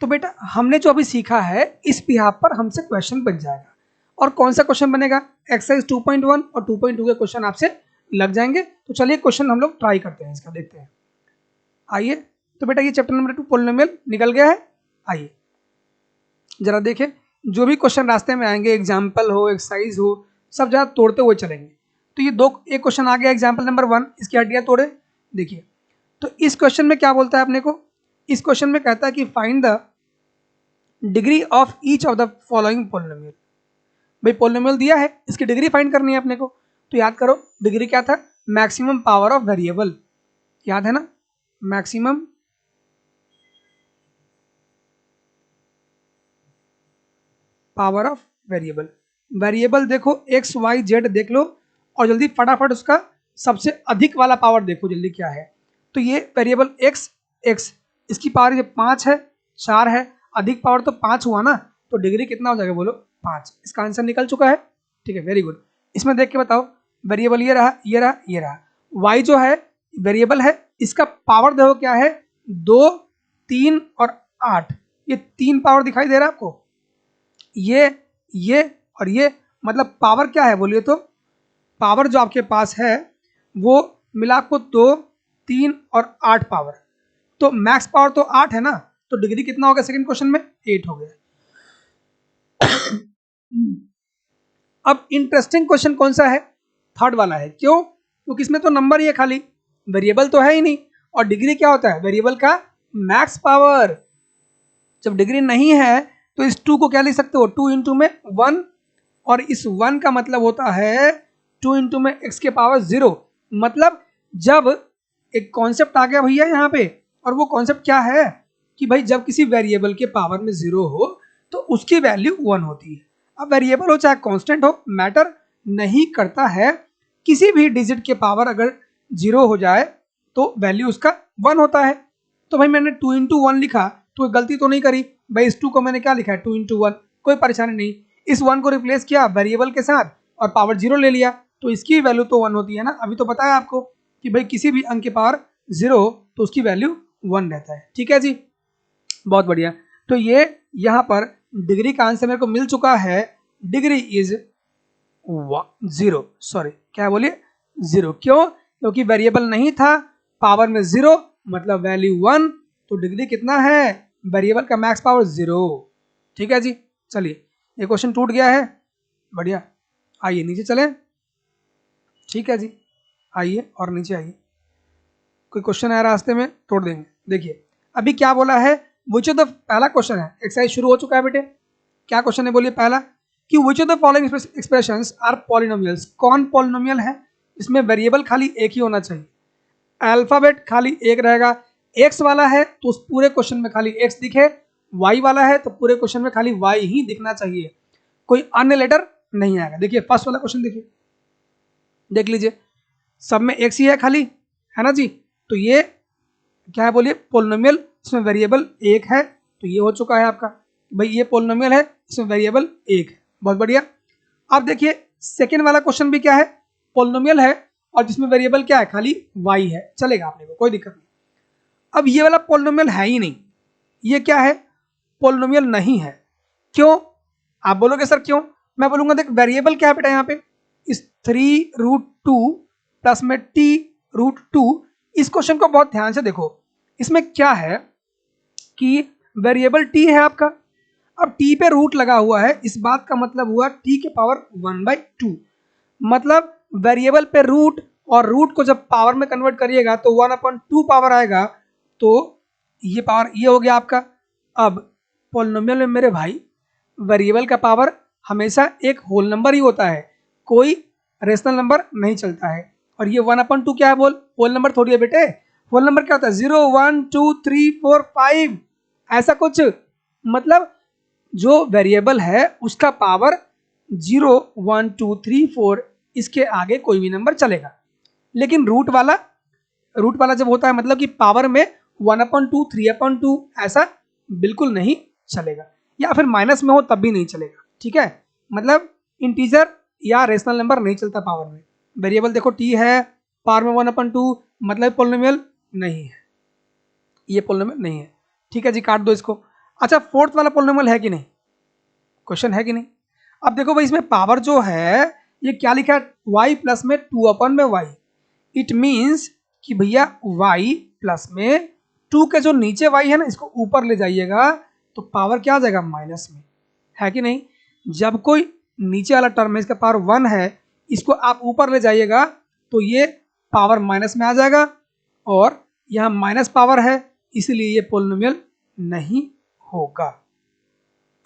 तो बेटा हमने जो अभी सीखा है इस बिहाफ पर हमसे क्वेश्चन बन जाएगा। और कौन सा क्वेश्चन बनेगा? एक्सरसाइज 2.1 और 2.2 के क्वेश्चन आपसे लग जाएंगे। तो चलिए क्वेश्चन हम लोग ट्राई करते हैं, इसका देखते हैं। आइए, तो बेटा ये चैप्टर नंबर 2 पॉलिनोमियल निकल गया है। आइए जरा देखें, जो भी क्वेश्चन रास्ते में आएंगे, एग्जाम्पल हो, एक्सरसाइज हो, सब जरा तोड़ते हुए चलेंगे। तो ये एक क्वेश्चन आ गया एग्जाम्पल नंबर 1, इसकी हड्डियां तोड़े। देखिए, तो इस क्वेश्चन में क्या बोलता है अपने को? इस क्वेश्चन में कहता है कि find the degree of each of the following polynomial. भाई पॉलिनोमियल दिया है, इसकी डिग्री फाइंड करनी है अपने को। तो याद करो डिग्री क्या था? मैक्सिमम पावर ऑफ वेरिएबल, याद है ना? Maximum power of variable. Variable देखो एक्स वाई जेड देख लो, और जल्दी फटाफट उसका सबसे अधिक वाला पावर देखो जल्दी क्या है। तो ये वेरिएबल एक्स, इसकी पावर ये 5 है, 4 है, अधिक पावर तो 5 हुआ ना, तो डिग्री कितना हो जाएगा बोलो? 5। इसका आंसर निकल चुका है। ठीक है, वेरी गुड। इसमें देख के बताओ, वेरिएबल ये रहा, ये रहा, ये रहा। वाई जो है वेरिएबल है, इसका पावर देखो क्या है? 2, 3 और 8। ये 3 पावर दिखाई दे रहा है आपको? ये और ये, मतलब पावर क्या है बोलिए? तो पावर जो आपके पास है वो मिला आपको 2, 3 और 8 पावर। तो मैक्स पावर तो 8 है ना, तो डिग्री कितना हो गया सेकंड क्वेश्चन में? 8 हो गया। अब इंटरेस्टिंग क्वेश्चन कौन सा है? थर्ड वाला है। क्यों? क्योंकि इसमें तो नंबर ही है खाली, वेरिएबल तो है ही नहीं। और डिग्री क्या होता है? वेरिएबल का मैक्स पावर। जब डिग्री नहीं है तो इस 2 को क्या लिख सकते हो? 2 इंटू में 1, और इस 1 का मतलब होता है 2 इंटू में x के पावर 0। मतलब जब एक कॉन्सेप्ट आ गया भैया यहाँ पे, और वो कॉन्सेप्ट क्या है कि भाई जब किसी वेरिएबल के पावर में 0 हो तो उसकी वैल्यू 1 होती है। अब वेरिएबल हो चाहे कांस्टेंट हो, मैटर नहीं करता है। किसी भी डिजिट के पावर अगर 0 हो जाए तो वैल्यू उसका 1 होता है। तो भाई मैंने 2 इंटू 1 लिखा तो गलती तो नहीं करी भाई, इस 2 को मैंने क्या लिखा है? 2 इंटू 1, कोई परेशानी नहीं। इस 1 को रिप्लेस किया वेरिएबल के साथ और पावर 0 ले लिया, तो इसकी वैल्यू तो 1 होती है ना। अभी तो बताया आपको कि भाई किसी भी अंक के पावर 0 तो उसकी वैल्यू 1 रहता है। ठीक है जी, बहुत बढ़िया। तो ये यहाँ पर डिग्री का आंसर मेरे को मिल चुका है। डिग्री इज 0, सॉरी क्या बोलिए? 0। क्यों? क्योंकि वेरिएबल नहीं था, पावर में 0 मतलब वैल्यू 1, तो डिग्री कितना है? वेरिएबल का मैक्स पावर 0। ठीक है जी, चलिए ये क्वेश्चन टूट गया है, बढ़िया। आइए नीचे चलें। ठीक है जी, आइए और नीचे आइए। कोई क्वेश्चन आया रास्ते में तोड़ देंगे। देखिए अभी क्या बोला है, विच ऑफ द, पहला क्वेश्चन है, एक्सरसाइज शुरू हो चुका है बेटे। क्या क्वेश्चन है बोलिए? पहला कि which of the following expressions are polynomials. कौन पॉलिनोमियल है? इसमें वेरिएबल खाली एक ही होना चाहिए, अल्फाबेट खाली एक रहेगा। एक्स वाला है तो उस पूरे क्वेश्चन में खाली एक्स दिखे, वाई वाला है तो पूरे क्वेश्चन में खाली वाई ही दिखना चाहिए, कोई अन्य लेटर नहीं आएगा। देखिए फर्स्ट वाला क्वेश्चन देखिए, देख लीजिए, सब में एक्स ही है खाली, है ना जी। तो ये क्या है बोलिए? पॉलिनोमियल, इसमें वेरिएबल एक है, तो ये हो चुका है आपका भाई, ये पॉलिनोमियल है, इसमें वेरिएबल एक है। बहुत बढ़िया। अब देखिए सेकेंड वाला क्वेश्चन भी क्या है? पॉलिनोमियल है और जिसमें वेरिएबल क्या है? खाली वाई है, चलेगा आपने को, कोई दिक्कत नहीं। अब ये वाला पॉलिनोमियल है ही नहीं, ये क्या है? पॉलिनोमियल नहीं है। क्यों? आप बोलोगे सर क्यों? मैं बोलूंगा देख, वेरिएबल क्या है बेटा यहाँ पे? इस 3√2 प्लस में t√2। इस क्वेश्चन को बहुत ध्यान से देखो, इसमें क्या है कि वेरिएबल t है आपका, अब t पे रूट लगा हुआ है, इस बात का मतलब हुआ t के पावर 1/2। मतलब वेरिएबल पे रूट, और रूट को जब पावर में कन्वर्ट करिएगा तो 1/2 पावर आएगा, तो ये पावर ये हो गया आपका। अब पॉलिनोमियल में मेरे भाई वेरिएबल का पावर हमेशा एक होल नंबर ही होता है, कोई रेशनल नंबर नहीं चलता है। और ये 1/2 क्या है बोल? होल नंबर थोड़ी है बेटे। होल नंबर क्या होता है? 0 1 2 3 4 5 ऐसा कुछ। मतलब जो वेरिएबल है उसका पावर 0 1 2 3 4, इसके आगे कोई भी नंबर चलेगा। लेकिन रूट वाला जब होता है मतलब कि पावर में 1/2 3/2 ऐसा बिल्कुल नहीं चलेगा, या फिर माइनस में हो तब भी नहीं चलेगा। ठीक है, मतलब इंटीजर या रेशनल नंबर नहीं चलता पावर में। वेरिएबल देखो t है, पावर में 1/2, मतलब पॉलिनोमियल नहीं है, ये पॉलिनोमियल नहीं है। ठीक है जी, काट दो इसको। अच्छा फोर्थ वाला पोलिनोमियल है कि नहीं, क्वेश्चन है कि नहीं। अब देखो भाई इसमें पावर जो है ये क्या लिखा है, y प्लस में 2/y। इट मीन्स कि भैया y प्लस में 2 के जो नीचे y है ना इसको ऊपर ले जाइएगा तो पावर क्या आ जाएगा माइनस में, है कि नहीं। जब कोई नीचे वाला टर्म है इसका पावर 1 है, इसको आप ऊपर ले जाइएगा तो ये पावर माइनस में आ जाएगा, और यहाँ माइनस पावर है इसलिए ये पोलिनोमियल नहीं होगा।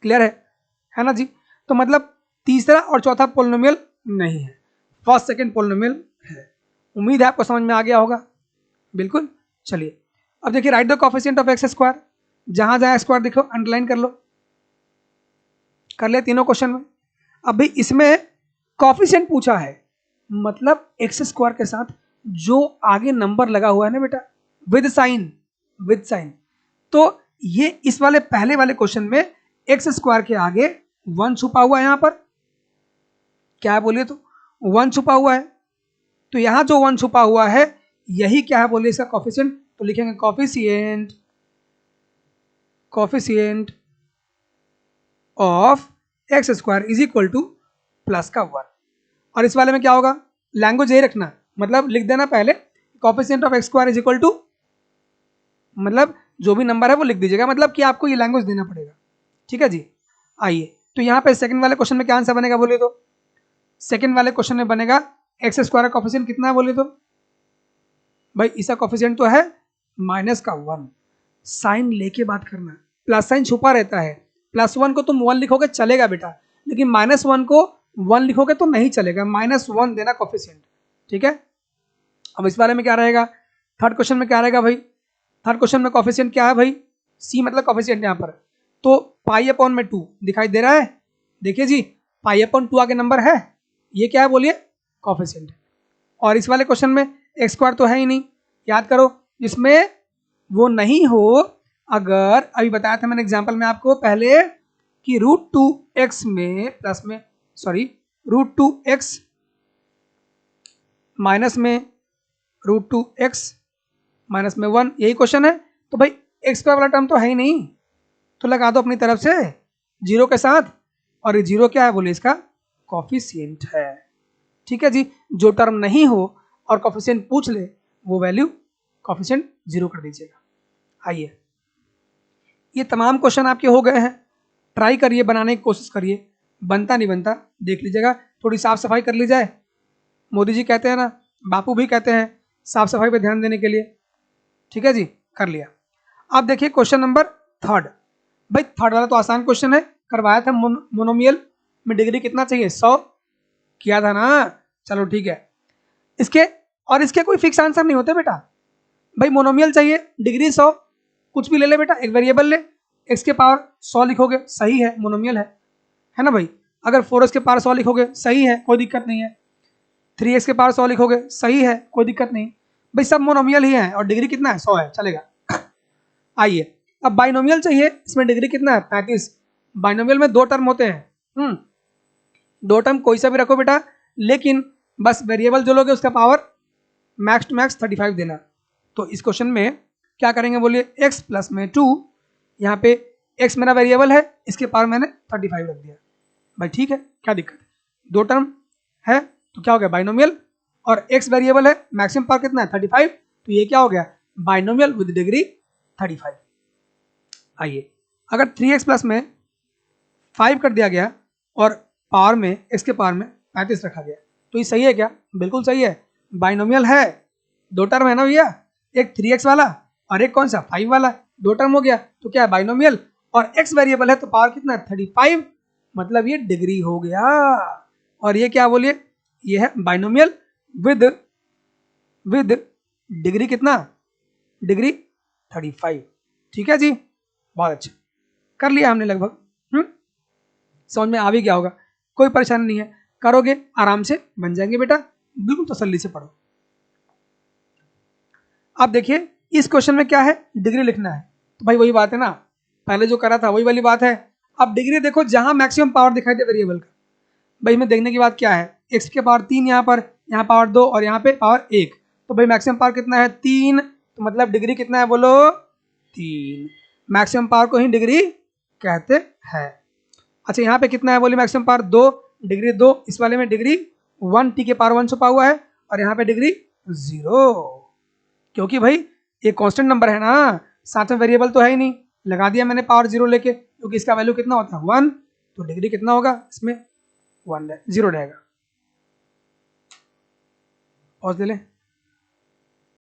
क्लियर है ना जी। तो मतलब तीसरा और चौथा पोलिनोमियल नहीं है, फर्स्ट सेकंड पोलिनोमियल है। उम्मीद है आपको समझ में आ गया होगा, बिल्कुल। चलिए अब देखिए right the coefficient of x square, जहां जहां स्क्वायर देखो अंडरलाइन कर लो, कर ले तीनों क्वेश्चन में। अब भाई इसमें कोएफिशिएंट पूछा है, मतलब एक्स स्क्वायर के साथ जो आगे नंबर लगा हुआ है ना बेटा विद साइन, विद साइन, तो ये इस वाले पहले वाले क्वेश्चन में एक्स स्क्वायर के आगे 1 छुपा हुआ है, यहां पर क्या है बोलिए तो 1 छुपा हुआ है, तो यहां जो 1 छुपा हुआ है यही क्या है बोलिए इसका कोएफिशिएंट, तो लिखेंगे coefficient, coefficient of x square is equal two plus का 1। और इस वाले में क्या होगा, लैंग्वेज यही रखना, मतलब लिख देना पहले coefficient of x square is equal to, मतलब जो भी नंबर है वो लिख दीजिएगा, मतलब कि आपको ये लैंग्वेज देना पड़ेगा, ठीक है जी। आइए तो यहाँ पे सेकंड वाले क्वेश्चन में क्या आंसर बनेगा बोलिए तो, सेकंड वाले क्वेश्चन में बनेगा एक्स स्क्वायर का कोएफिशिएंट कितना है बोलिए तो, भाई इसका कोएफिशिएंट तो है माइनस का 1, साइन लेके बात करना, प्लस साइन छुपा रहता है, +1 को तुम 1 लिखोगे चलेगा बेटा, लेकिन -1 को 1 लिखोगे तो नहीं चलेगा, -1 देना कोएफिशिएंट, ठीक है। अब इस बारे में क्या रहेगा, थर्ड क्वेश्चन में क्या रहेगा भाई, थर्ड क्वेश्चन में कोएफिशिएंट क्या है भाई, c मतलब कोएफिशिएंट यहाँ पर, तो π/2 दिखाई दे रहा है, देखिए जी π/2 आगे नंबर है, ये क्या है बोलिए कोएफिशिएंट। और इस वाले क्वेश्चन में एक्स स्क्वायर तो है ही नहीं, याद करो इसमें वो नहीं हो, अगर अभी बताया था मैंने एग्जांपल में आपको पहले कि √2x में प्लस में, सॉरी √2x माइनस में √2x माइनस में 1, यही क्वेश्चन है, तो भाई एक्स स्क्वायर वाला टर्म तो है ही नहीं, तो लगा दो अपनी तरफ से जीरो के साथ, और ये जीरो क्या है बोले इसका कोएफिशिएंट है, ठीक है जी। जो टर्म नहीं हो और कोएफिशिएंट पूछ ले वो वैल्यू कोएफिशिएंट 0 कर दीजिएगा। आइए ये तमाम क्वेश्चन आपके हो गए हैं, ट्राई करिए बनाने की कोशिश करिए, बनता नहीं बनता देख लीजिएगा, थोड़ी साफ सफाई कर ली जाए, मोदी जी कहते हैं ना, बापू भी कहते हैं साफ सफाई पे ध्यान देने के लिए, ठीक है जी, कर लिया। अब देखिए क्वेश्चन नंबर थर्ड, भाई थर्ड वाला तो आसान क्वेश्चन है, करवाया था मोनोमियल में डिग्री कितना चाहिए 100 किया था ना, चलो ठीक है। इसके और इसके कोई फिक्स आंसर नहीं होते बेटा, भाई मोनोमियल चाहिए डिग्री 100, कुछ भी ले ले बेटा, एक वेरिएबल ले, एक्स के पावर 100 लिखोगे सही है मोनोमियल है ना भाई, अगर 4x के पावर 100 लिखोगे सही है कोई दिक्कत नहीं है, 3x के पावर 100 लिखोगे सही है कोई दिक्कत नहीं, भाई सब मोनोमियल ही है और डिग्री कितना है 100 है चलेगा। आइए अब बाइनोमियल चाहिए, इसमें डिग्री कितना है 35, बाइनोमियल में 2 टर्म होते हैं, 2 टर्म कोई सा भी रखो बेटा, लेकिन बस वेरिएबल जो लोगे उसका पावर मैक्स टू मैक्स 35 देना। तो इस क्वेश्चन में क्या करेंगे बोलिए, x प्लस में 2, यहाँ पे x मेरा वेरिएबल है, इसके पावर मैंने 35 रख दिया, भाई ठीक है क्या दिक्कत है, 2 टर्म है तो क्या हो गया बाइनोमियल, और x वेरिएबल है, मैक्सिमम पावर कितना है 35, तो ये क्या हो गया बाइनोमियल विद डिग्री 35। आइए अगर 3x प्लस में 5 कर दिया गया और पावर में x के पावर में 35 रखा गया, तो ये सही है क्या, बिल्कुल सही है, बाइनोमियल है, 2 टर्म है ना भैया, एक 3x वाला और एक कौन सा 5 वाला, 2 टर्म हो गया तो क्या है बाइनोमियल, और x वेरिएबल है तो पावर कितना है 35, मतलब ये डिग्री हो गया, और ये क्या बोलिए ये है बाइनोमियल विद डिग्री कितना, डिग्री 35, ठीक है जी, बहुत अच्छा कर लिया हमने लगभग, समझ में आ भी गया होगा, कोई परेशानी नहीं है, करोगे आराम से बन जाएंगे बेटा, बिल्कुल तसल्ली से पढ़ो। अब देखिए इस क्वेश्चन में क्या है डिग्री लिखना है, तो भाई वही बात है ना, पहले जो करा था वही वाली बात है। अब डिग्री देखो जहां मैक्सिमम पावर दिखाई दे वेरिएबल का, भाई में देखने की बात क्या है, x के पावर 3 यहाँ पर, यहाँ पावर 2 और यहाँ पे पावर 1, तो भाई मैक्सिमम पावर कितना है 3, तो मतलब डिग्री कितना है बोलो 3, मैक्सिमम पावर को ही डिग्री कहते हैं। अच्छा यहाँ पे कितना है बोलिए मैक्सिमम पावर 2, डिग्री 2, इस वाले में डिग्री 1 टी के पावर 1 छुपा हुआ है और यहाँ पे डिग्री 0, क्योंकि भाई ये कांस्टेंट नंबर है ना, साथ में वेरिएबल तो है ही नहीं, लगा दिया मैंने पावर 0 लेके, क्योंकि इसका वैल्यू कितना होता है 1, तो डिग्री कितना होगा इसमें 1 0 रहेगा। और दे ले